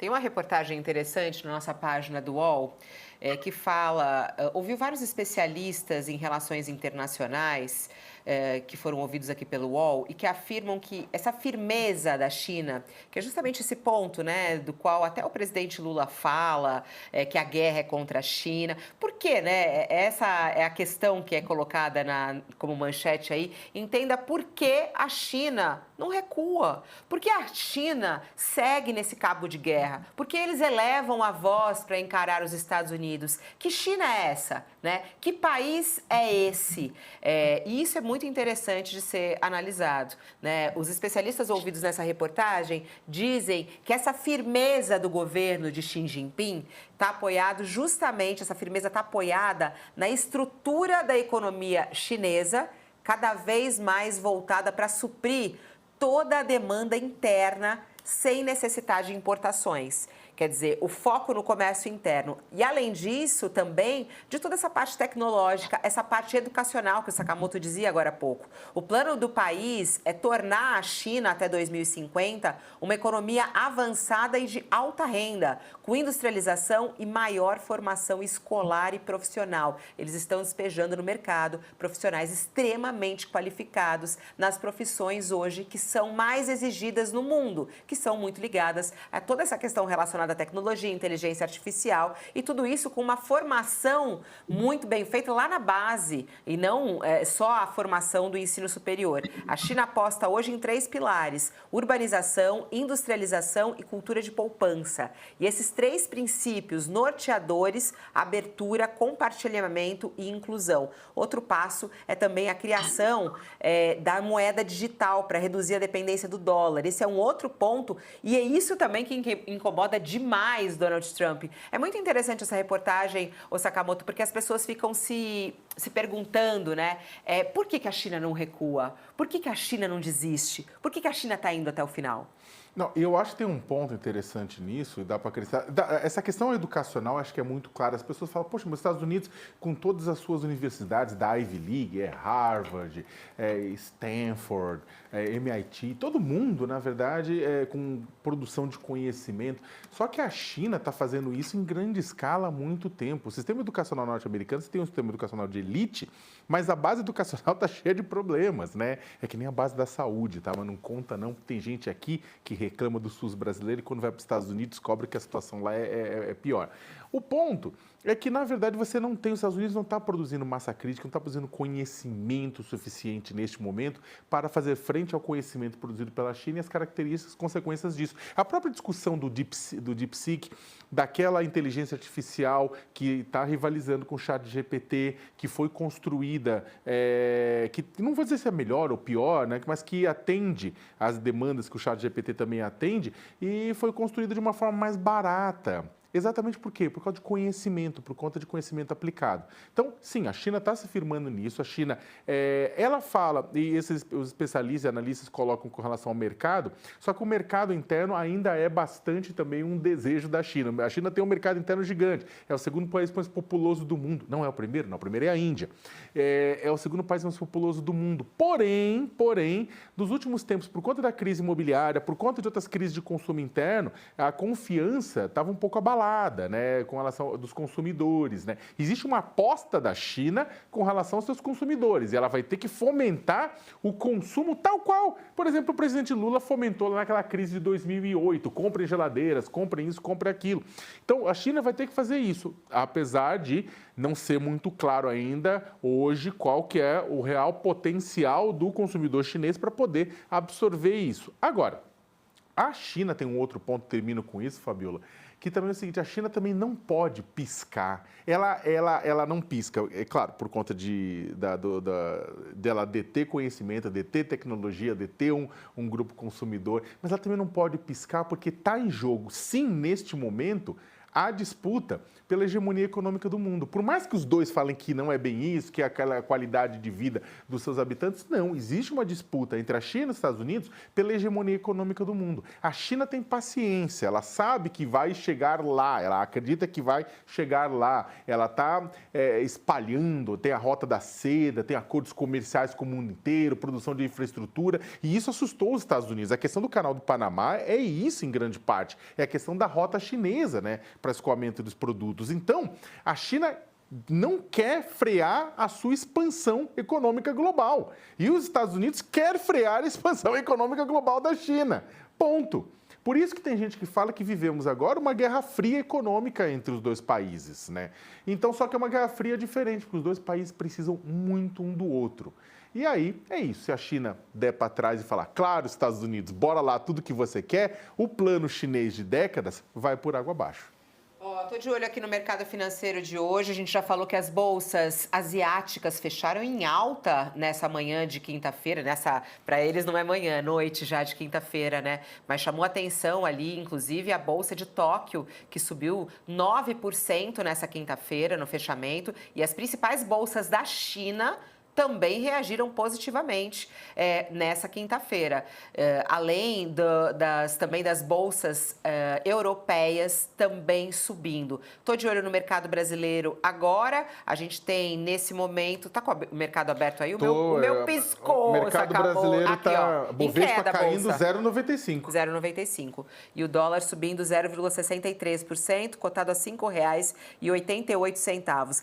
Tem uma reportagem interessante na nossa página do UOL, que fala, ouviu vários especialistas em relações internacionais, que foram ouvidos aqui pelo UOL, e que afirmam que essa firmeza da China, que é justamente esse ponto, né, do qual até o presidente Lula fala, que a guerra é contra a China. Por quê, né? Essa é a questão que é colocada como manchete aí. Entenda por que a China não recua. Por que a China segue nesse cabo de guerra? Por que eles elevam a voz para encarar os Estados Unidos? Que China é essa, né? Que país é esse? E isso é muito interessante de ser analisado, né? Os especialistas ouvidos nessa reportagem dizem que essa firmeza do governo de Xi Jinping está apoiado justamente, essa firmeza está apoiada na estrutura da economia chinesa, cada vez mais voltada para suprir toda a demanda interna sem necessidade de importações. Quer dizer, o foco no comércio interno. E, além disso, também, de toda essa parte tecnológica, essa parte educacional que o Sakamoto dizia agora há pouco. O plano do país é tornar a China, até 2050, uma economia avançada e de alta renda, com industrialização e maior formação escolar e profissional. Eles estão despejando no mercado profissionais extremamente qualificados nas profissões hoje que são mais exigidas no mundo, que são muito ligadas a toda essa questão relacionada à tecnologia, inteligência artificial e tudo isso com uma formação muito bem feita lá na base e não só a formação do ensino superior. A China aposta hoje em 3 pilares: urbanização, industrialização e cultura de poupança. E esses 3 princípios norteadores: abertura, compartilhamento e inclusão. Outro passo é também a criação da moeda digital para reduzir a dependência do dólar. Esse é um outro ponto e é isso também que incomoda demais Donald Trump. É muito interessante essa reportagem, ô Sakamoto, porque as pessoas ficam se perguntando, né? Por que a China não recua? Por que a China não desiste? Por que a China está indo até o final? Não, eu acho que tem um ponto interessante nisso, e dá para acrescentar. Essa questão educacional acho que é muito clara. As pessoas falam, poxa, mas os Estados Unidos, com todas as suas universidades da Ivy League, Harvard, Stanford, MIT, todo mundo, na verdade, com produção de conhecimento. Só que a China está fazendo isso em grande escala há muito tempo. O sistema educacional norte-americano, você tem um sistema educacional de elite, mas a base educacional está cheia de problemas, né? É que nem a base da saúde, tá? Mas não conta não, tem gente aqui que reclama do SUS brasileiro e quando vai para os Estados Unidos descobre que a situação lá é pior. O ponto é que, na verdade, os Estados Unidos não está produzindo massa crítica, não está produzindo conhecimento suficiente neste momento para fazer frente ao conhecimento produzido pela China e as características, consequências disso. A própria discussão do DeepSeek, daquela inteligência artificial que está rivalizando com o ChatGPT, que foi construída, que não vou dizer se é melhor ou pior, né, mas que atende às demandas que o ChatGPT também atende e foi construída de uma forma mais barata. Exatamente por quê? Por causa de conhecimento, por conta de conhecimento aplicado. Então, sim, a China está se firmando nisso. A China, ela fala, e os especialistas e analistas colocam com relação ao mercado, só que o mercado interno ainda é bastante também um desejo da China. A China tem um mercado interno gigante, é o segundo país mais populoso do mundo. Não é o primeiro, não, o primeiro é a Índia. É o segundo país mais populoso do mundo. Porém, nos últimos tempos, por conta da crise imobiliária, por conta de outras crises de consumo interno, a confiança estava um pouco abalada, né, com relação dos consumidores, né? Existe uma aposta da China com relação aos seus consumidores e ela vai ter que fomentar o consumo tal qual, por exemplo, o presidente Lula fomentou lá naquela crise de 2008, comprem geladeiras, comprem isso, comprem aquilo. Então, a China vai ter que fazer isso, apesar de não ser muito claro ainda hoje qual que é o real potencial do consumidor chinês para poder absorver isso. Agora, a China tem um outro ponto, termino com isso, Fabiola, que também é o seguinte: a China também não pode piscar. Ela não pisca, é claro, por conta dela deter conhecimento, deter tecnologia, deter um grupo consumidor, mas ela também não pode piscar porque está em jogo, sim, neste momento, há disputa pela hegemonia econômica do mundo. Por mais que os dois falem que não é bem isso, que é aquela qualidade de vida dos seus habitantes, não. Existe uma disputa entre a China e os Estados Unidos pela hegemonia econômica do mundo. A China tem paciência, ela sabe que vai chegar lá, ela acredita que vai chegar lá, ela está espalhando, tem a Rota da Seda, tem acordos comerciais com o mundo inteiro, produção de infraestrutura, e isso assustou os Estados Unidos. A questão do Canal do Panamá é isso em grande parte, é a questão da rota chinesa, né, para escoamento dos produtos. Então, a China não quer frear a sua expansão econômica global. E os Estados Unidos querem frear a expansão econômica global da China. Ponto. Por isso que tem gente que fala que vivemos agora uma guerra fria econômica entre os dois países, né? Então, só que é uma guerra fria diferente, porque os dois países precisam muito um do outro. E aí, é isso. Se a China der para trás e falar, claro, Estados Unidos, bora lá, tudo que você quer, o plano chinês de décadas vai por água abaixo. Estou de olho aqui no mercado financeiro de hoje. A gente já falou que as bolsas asiáticas fecharam em alta nessa manhã de quinta-feira. Para eles não é manhã, é noite já de quinta-feira, né? Mas chamou atenção ali, inclusive, a bolsa de Tóquio, que subiu 9% nessa quinta-feira no fechamento. E as principais bolsas da China também reagiram positivamente nessa quinta-feira. Além também das bolsas europeias também subindo. Estou de olho no mercado brasileiro agora. A gente tem, nesse momento... Está com o mercado aberto aí? O meu piscou. O mercado brasileiro está... Bovespa caindo 0,95. 0,95. E o dólar subindo 0,63%, cotado a R$ 5,88.